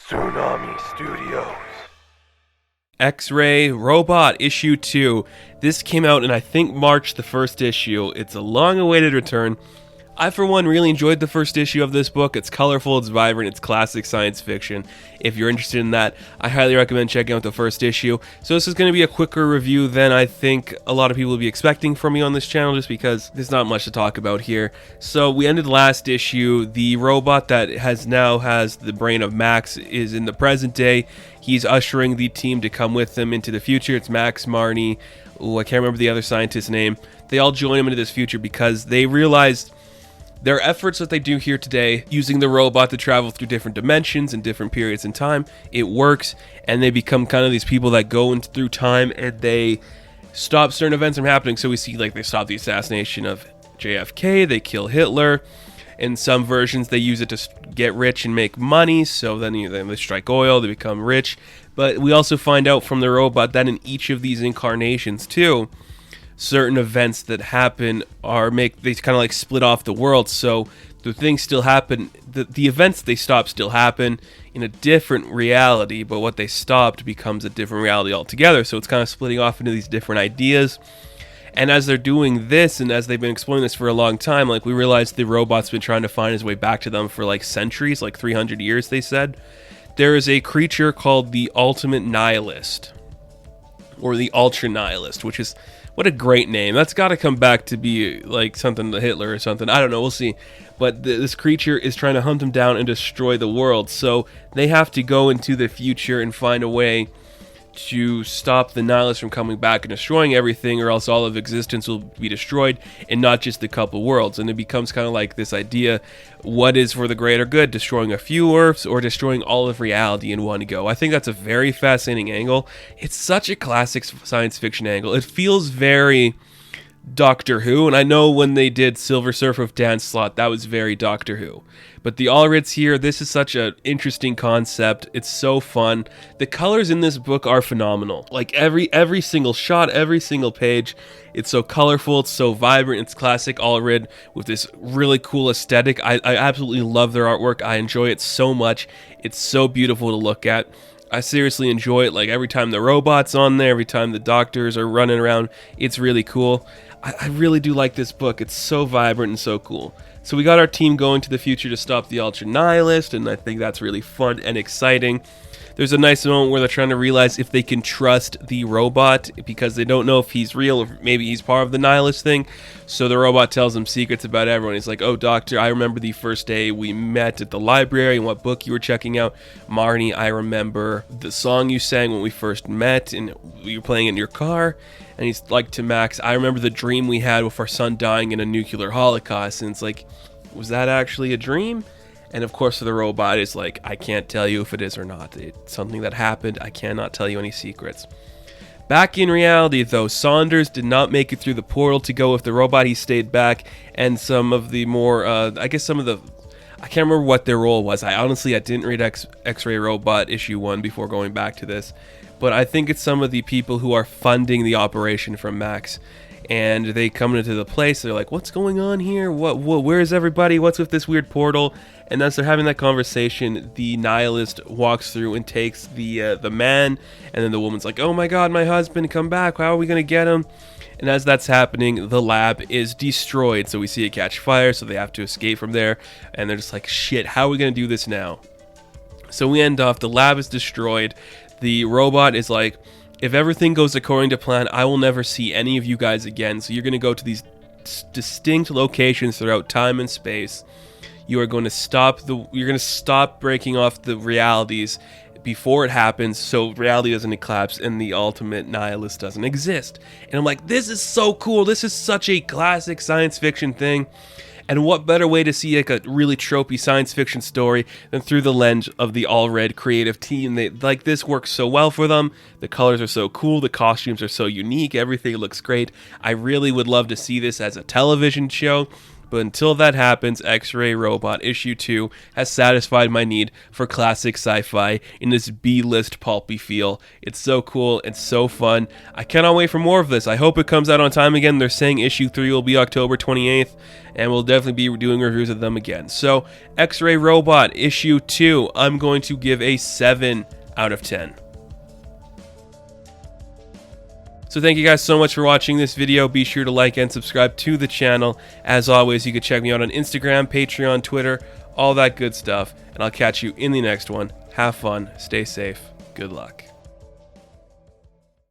Tsunami Studios. X-Ray Robot Issue 2. This came out in, I think, March, the first issue. It's a long-awaited return. I, for one, really enjoyed the first issue of this book. It's colorful, it's vibrant, it's classic science fiction. If you're interested in that, I highly recommend checking out the first issue. So this is going to be a quicker review than I think a lot of people will be expecting from me on this channel, just because there's not much to talk about here. So we ended last issue. The robot that now has the brain of Max is in the present day. He's ushering the team to come with him into the future. It's Max, Marnie, I can't remember the other scientist's name. They all join him into this future because they realized their efforts that they do here today, using the robot to travel through different dimensions and different periods in time, it works, and they become kind of these people that go through time and they stop certain events from happening. So we see, like, they stop the assassination of JFK, they kill Hitler. In some versions, they use it to get rich and make money, so then they strike oil, they become rich. But we also find out from the robot that in each of these incarnations, too, certain events that happen they kind of like split off the world, so the things still happen, the events they stop still happen in a different reality, but what they stopped becomes a different reality altogether, so it's kind of splitting off into these different ideas. And as they're doing this, and as they've been exploring this for a long time, like, we realized the robot's been trying to find his way back to them for like centuries, like 300 years, they said. There is a creature called the Ultimate Nihilist, or the Ultra Nihilist, which is, what a great name. That's got to come back to be like something to Hitler or something. I don't know, we'll see. But this creature is trying to hunt him down and destroy the world. So they have to go into the future and find a way to stop the Nihilists from coming back and destroying everything, or else all of existence will be destroyed, and not just the couple worlds. And it becomes kind of like this idea, what is for the greater good, destroying a few Earths or destroying all of reality in one go? I think that's a very fascinating angle. It's such a classic science fiction angle. It feels very Doctor Who, and I know when they did Silver Surfer with Dan Slott, that was very Doctor Who. But the Allreds here, this is such an interesting concept. It's so fun. The colors in this book are phenomenal. Like, every single shot, every single page, it's so colorful, it's so vibrant, it's classic Allred with this really cool aesthetic. I absolutely love their artwork. I enjoy it so much. It's so beautiful to look at. I seriously enjoy it. Like, every time the robot's on there, every time the doctors are running around, it's really cool. I really do like this book. It's so vibrant and so cool. So we got our team going to the future to stop the Ultra Nihilist, and I think that's really fun and exciting. There's a nice moment where they're trying to realize if they can trust the robot, because they don't know if he's real or maybe he's part of the Nihilist thing. So the robot tells them secrets about everyone. He's like, oh, doctor, I remember the first day we met at the library and what book you were checking out. Marnie, I remember the song you sang when we first met and you were playing in your car. And he's like to Max, I remember the dream we had with our son dying in a nuclear holocaust. And it's like, was that actually a dream? And of course the robot is like, I can't tell you if it is or not. It's something that happened. I cannot tell you any secrets. Back in reality, though, Saunders did not make it through the portal to go with the robot. He stayed back, and some of the more, I can't remember what their role was. I didn't read X-Ray Robot issue 1 before going back to this. But I think it's some of the people who are funding the operation from Max. And they come into the place, they're like, what's going on here? Where is everybody? What's with this weird portal? And as they're having that conversation, the Nihilist walks through and takes the man. And then the woman's like, oh my god, my husband, come back. How are we going to get him? And as that's happening, the lab is destroyed. So we see it catch fire, so they have to escape from there. And they're just like, shit, how are we going to do this now? So we end off, the lab is destroyed. The robot is like, if everything goes according to plan, I will never see any of you guys again. So you're going to go to these distinct locations throughout time and space. You are going to stop breaking off the realities before it happens, so reality doesn't collapse and the ultimate nihilist doesn't exist. And I'm like, this is so cool. This is such a classic science fiction thing. And what better way to see like a really tropey science fiction story than through the lens of the Allred creative team? This works so well for them. The colors are so cool. The costumes are so unique. Everything looks great. I really would love to see this as a television show. But until that happens, X-Ray Robot issue 2 has satisfied my need for classic sci-fi in this B-list pulpy feel. It's so cool, it's so fun. I cannot wait for more of this. I hope it comes out on time again. They're saying issue 3 will be October 28th, and we'll definitely be doing reviews of them again. So, X-Ray Robot issue 2, I'm going to give a 7 out of 10. So thank you guys so much for watching this video. Be sure to like and subscribe to the channel. As always, you can check me out on Instagram, Patreon, Twitter, all that good stuff. And I'll catch you in the next one. Have fun, stay safe, good luck.